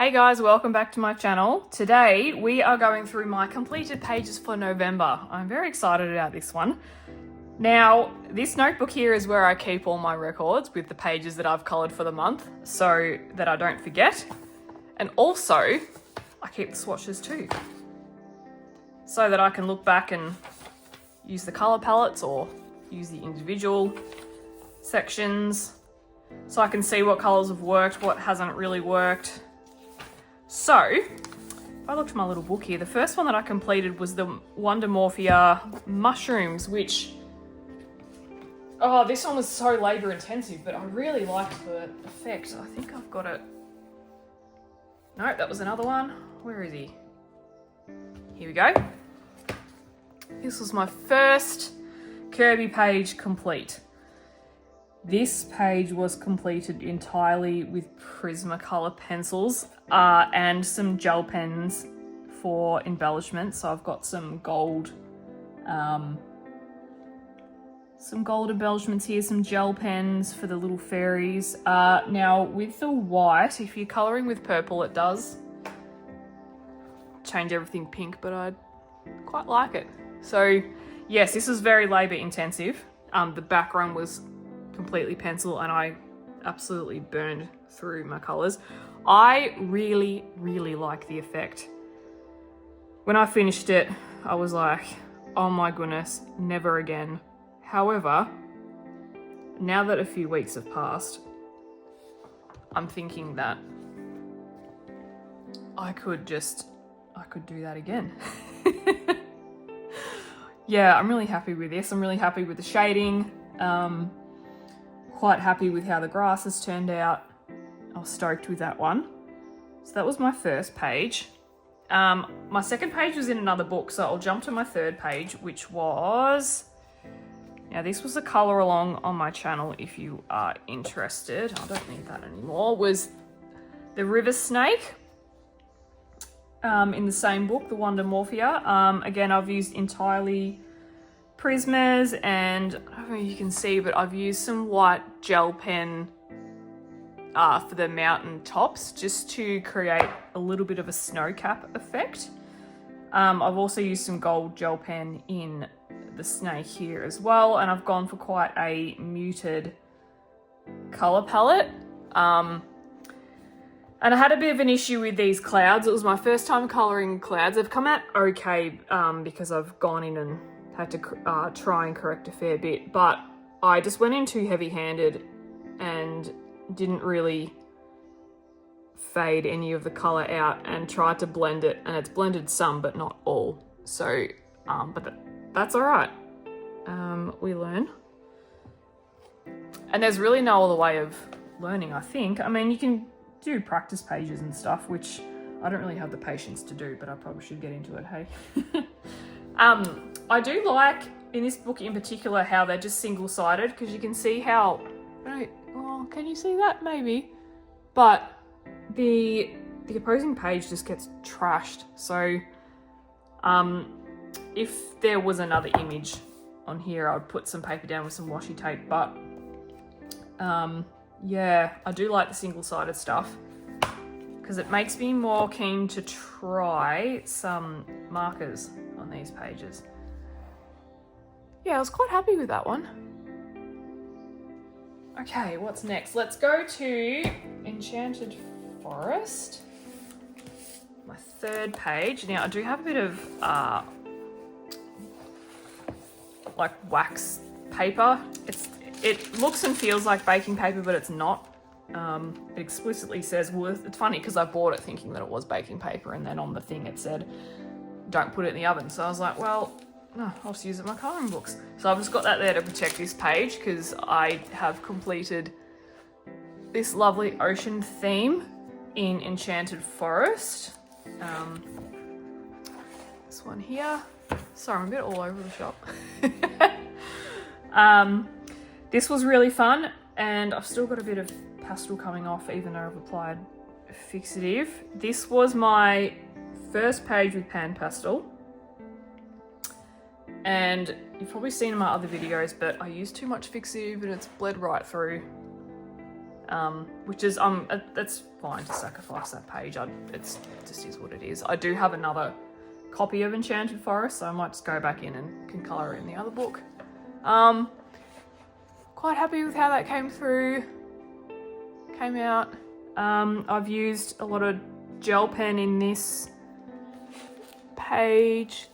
Hey guys, welcome back to my channel. Today we are going through my completed pages for November. I'm very excited about this one. Now, this notebook here is where I keep all my records with the pages that I've coloured for the month so that I don't forget. And also, I keep the swatches too, so that I can look back and use the colour palettes or use the individual sections so I can see what colours have worked, what hasn't really worked. So, if I look to my little book here, the first one that I completed was the Wonder Morphia mushrooms, which, this one was so labour intensive, but I really liked the effect. I think I've got it. Nope, that was another one. Where is he? Here we go. This was my first Kirby page complete. This page was completed entirely with Prismacolor pencils and some gel pens for embellishment. So I've got some gold embellishments here, some gel pens for the little fairies. Now with the white, if you're colouring with purple, it does change everything pink, but I quite like it. So yes, this was very labour intensive. The background was completely pencil and I absolutely burned through my colours. I really like the effect. When I finished it, I was like, oh my goodness, never again. However, now that a few weeks have passed, I'm thinking that I could do that again. Yeah, I'm really happy with this. I'm really happy with the shading. Quite happy with how the grass has turned out. I was stoked with that one. So that was my first page. My second page was in another book, so I'll jump to my third page, which was... Now this was a colour along on my channel if you are interested. I don't need that anymore. Was the River Snake in the same book, the Wonder Morphia. Again, I've used entirely Prismas, and I don't know if you can see, but I've used some white gel pen for the mountain tops just to create a little bit of a snow cap effect. I've also used some gold gel pen in the snake here as well, and I've gone for quite a muted colour palette. And I had a bit of an issue with these clouds. It was my first time colouring clouds. They've come out okay because I've gone in and had to try and correct a fair bit, but I just went in too heavy-handed and didn't really fade any of the colour out and tried to blend it, and it's blended some but not all. So, but that's all right. We learn. And there's really no other way of learning, I think. I mean, you can do practice pages and stuff, which I don't really have the patience to do, but I probably should get into it, hey? I do like, in this book in particular, how they're just single-sided, because you can see how, can you see that? Maybe. But the opposing page just gets trashed. So if there was another image on here, I'd put some paper down with some washi tape, but yeah, I do like the single-sided stuff because it makes me more keen to try some markers on these pages. Yeah, I was quite happy with that one. Okay, what's next? Let's go to Enchanted Forest. My third page. Now, I do have a bit of like wax paper. It looks and feels like baking paper, but it's not. It explicitly says, well, it's funny because I bought it thinking that it was baking paper, and then on the thing it said, don't put it in the oven. So I was like, well, no, I'll just use it in my colouring books. So I've just got that there to protect this page because I have completed this lovely ocean theme in Enchanted Forest. This one here. Sorry, I'm a bit all over the shop. This was really fun, and I've still got a bit of pastel coming off even though I've applied fixative. This was my first page with pan pastel, and you've probably seen in my other videos, but I used too much fixative and it's bled right through. which is, that's fine to sacrifice that page. It just is what it is. I do have another copy of Enchanted Forest, so I might just go back in and can colour in the other book. Quite happy with how that came out. I've used a lot of gel pen in this page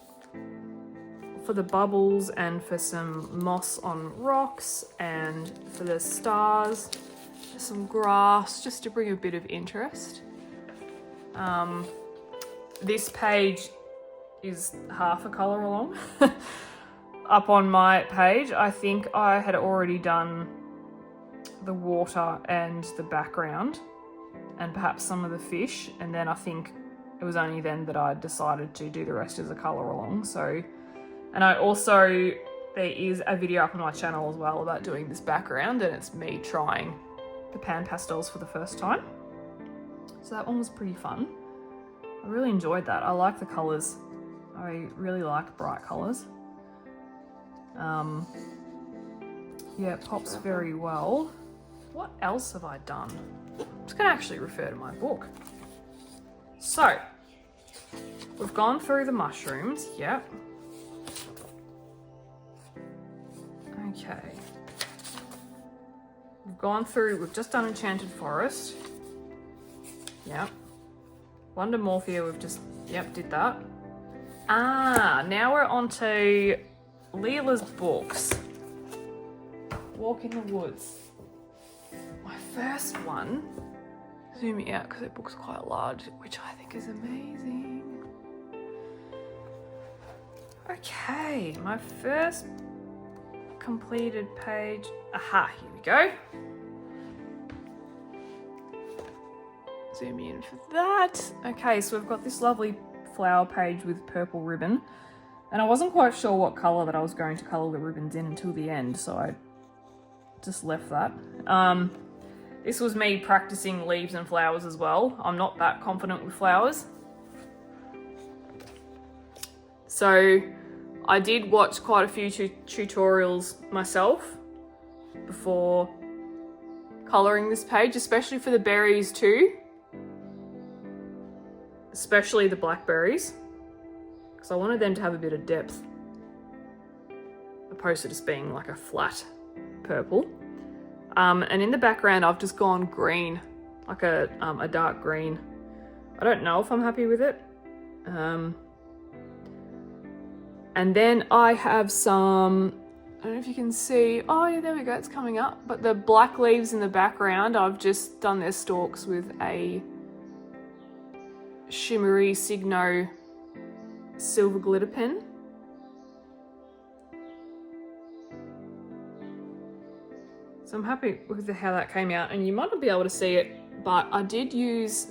for the bubbles and for some moss on rocks and for the stars, some grass, just to bring a bit of interest. This page is half a colour along. Up on my page, I think I had already done the water and the background and perhaps some of the fish, and then I think it was only then that I decided to do the rest as a colour along. So, and I also, there is a video up on my channel as well about doing this background, and it's me trying the pan pastels for the first time. So that one was pretty fun. I really enjoyed that. I like the colours. I really like bright colours. Yeah, it pops very well. What else have I done? I'm just going to actually refer to my book. So, we've gone through the mushrooms. Yep. Okay. We've just done Enchanted Forest. Yep. Wonder Morphia, we've just, yep, did that. Now we're on to Leela's books. Walk in the Woods. My first one, zoom it out because the book's quite large, which I think is amazing. Okay, my first completed page. Aha, here we go. Zoom in for that. Okay, so we've got this lovely flower page with purple ribbon, and I wasn't quite sure what colour that I was going to colour the ribbons in until the end, so I just left that. This was me practicing leaves and flowers as well. I'm not that confident with flowers. So I did watch quite a few tutorials myself before colouring this page, especially for the berries too. Especially the blackberries, because I wanted them to have a bit of depth, opposed to just being like a flat purple. And in the background, I've just gone green, like a dark green. I don't know if I'm happy with it. And then I have some, I don't know if you can see, oh yeah, there we go, it's coming up. But the black leaves in the background, I've just done their stalks with a shimmery Signo silver glitter pen. So I'm happy with how that came out, and you might not be able to see it, but I did use,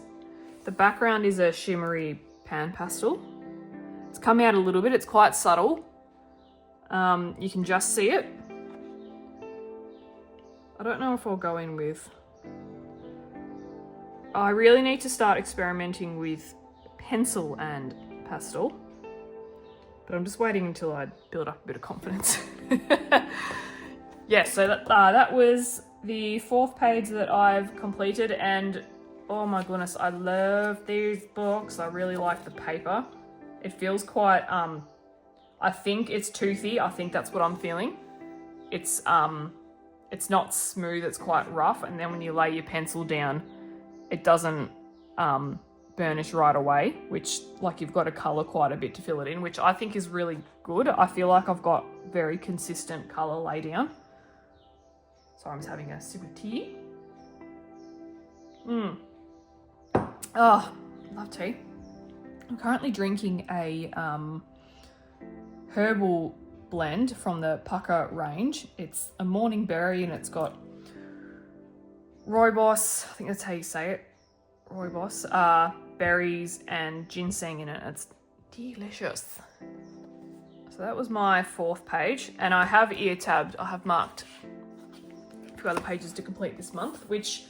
the background is a shimmery pan pastel. It's come out a little bit, it's quite subtle. You can just see it. I don't know if I'll go in with, I really need to start experimenting with pencil and pastel, but I'm just waiting until I build up a bit of confidence. Yeah, so that was the fourth page that I've completed, and oh my goodness, I love these books. I really like the paper. It feels quite, I think it's toothy. I think that's what I'm feeling. It's not smooth, it's quite rough, and then when you lay your pencil down, it doesn't burnish right away, which, like, you've got to colour quite a bit to fill it in, which I think is really good. I feel like I've got very consistent colour lay down. So I'm just having a sip of tea. Oh, love tea. I'm currently drinking a herbal blend from the Pucker range. It's a morning berry, and it's got rooibos, I think that's how you say it, rooibos, berries and ginseng in it. It's delicious. So that was my fourth page, and I have ear tabbed, I have marked a few other pages to complete this month, which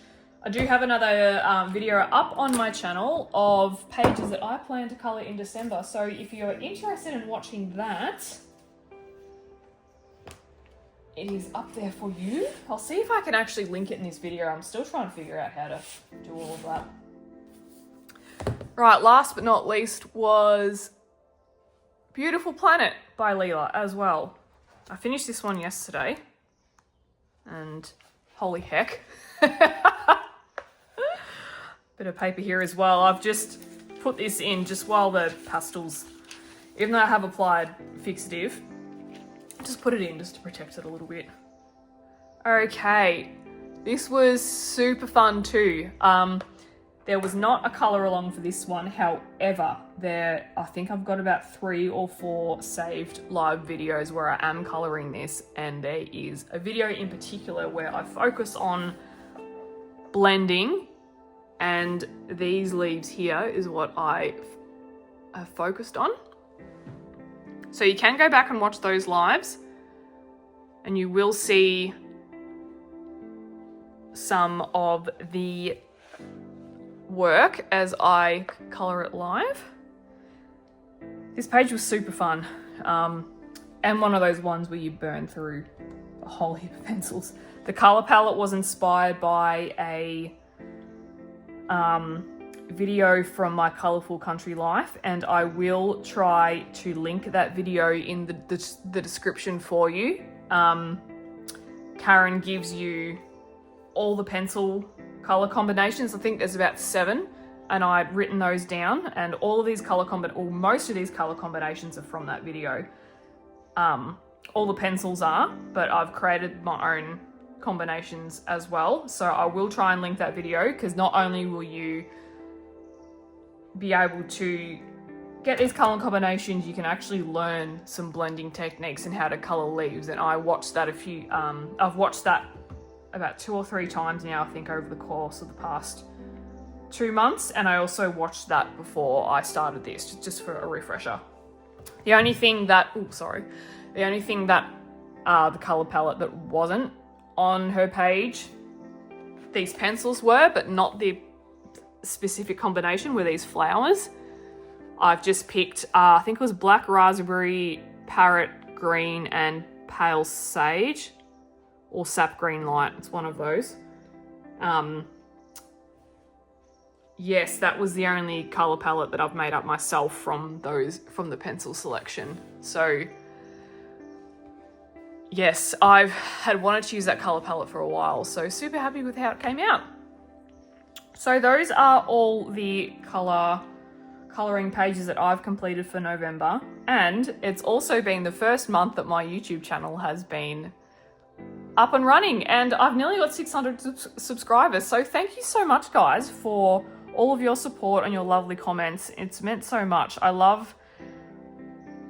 I do have another video up on my channel of pages that I plan to colour in December. So if you're interested in watching that, it is up there for you. I'll see if I can actually link it in this video. I'm still trying to figure out how to do all of that. Right, last but not least was Beautiful Planet by Leela as well. I finished this one yesterday and holy heck. Bit of paper here as well. I've just put this in just while the pastels, even though I have applied fixative, just put it in just to protect it a little bit. Okay, this was super fun too. There was not a colour along for this one. However, I think I've got about 3 or 4 saved live videos where I am colouring this, and there is a video in particular where I focus on blending, and these leaves here is what I have focused on. So you can go back and watch those lives and you will see some of the work as I colour it live. This page was super fun, and one of those ones where you burn through a whole heap of pencils. The colour palette was inspired by a video from my Colourful Country Life, and I will try to link that video in the description for you. Karen gives you all the pencil colour combinations. I think there's about 7, and I've written those down, and all of these most of these colour combinations are from that video. All the pencils are, but I've created my own combinations as well. So I will try and link that video, because not only will you be able to get these colour combinations, you can actually learn some blending techniques and how to colour leaves. And I watched that I've watched that about 2 or 3 times now, I think, over the course of the past 2 months. And I also watched that before I started this, just for a refresher. The only thing that, the colour palette that wasn't on her page, these pencils were, but not the specific combination, were these flowers. I've just picked, I think it was black raspberry, parrot green, and pale sage, or sap green light. It's one of those. Yes, that was the only colour palette that I've made up myself from the pencil selection. So yes, I've had wanted to use that colour palette for a while, so super happy with how it came out. So those are all the colouring pages that I've completed for November, and it's also been the first month that my YouTube channel has been up and running, and I've nearly got 600 subscribers. So thank you so much, guys, for all of your support and your lovely comments. It's meant so much. I love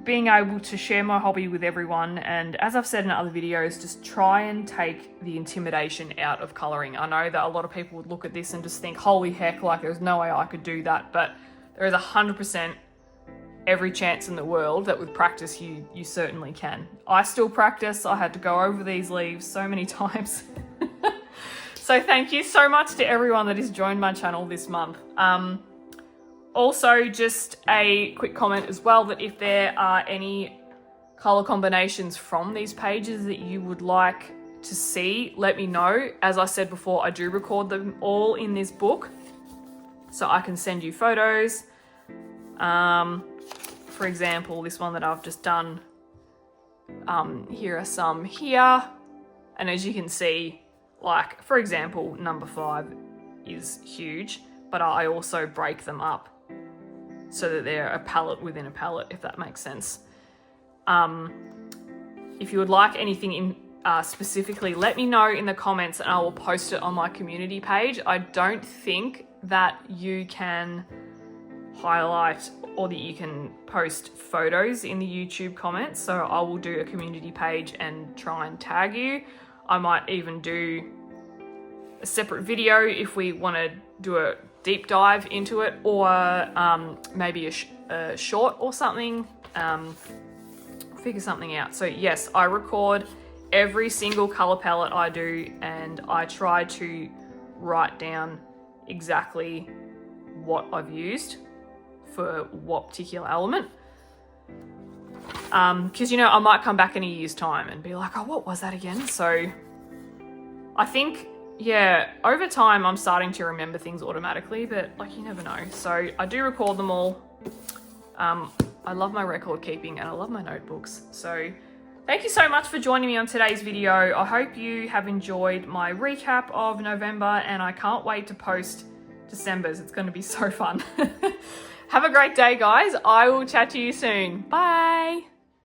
being able to share my hobby with everyone, and as I've said in other videos, just try and take the intimidation out of colouring. I know that a lot of people would look at this and just think, holy heck, like there's no way I could do that, but there is 100% every chance in the world that with practice you certainly can. I still practice. I had to go over these leaves so many times. So thank you so much to everyone that has joined my channel this month. Also, just a quick comment as well, that if there are any colour combinations from these pages that you would like to see, let me know. As I said before, I do record them all in this book, so I can send you photos. For example, this one that I've just done, here are some here. And as you can see, like, for example, number 5 is huge, but I also break them up so that they're a palette within a palette, if that makes sense. If you would like anything in specifically, let me know in the comments and I will post it on my community page. I don't think that you can highlight or that you can post photos in the YouTube comments, so I will do a community page and try and tag you. I might even do a separate video if we want to do a deep dive into it, or maybe a short or something. Figure something out. So yes, I record every single color palette I do, and I try to write down exactly what I've used for what particular element. Because, you know, I might come back in a year's time and be like, oh, what was that again? So I think, yeah, over time I'm starting to remember things automatically, but like you never know. So I do record them all. I love my record keeping and I love my notebooks. So thank you so much for joining me on today's video. I hope you have enjoyed my recap of November and I can't wait to post December's. It's going to be so fun. Have a great day, guys. I will chat to you soon. Bye.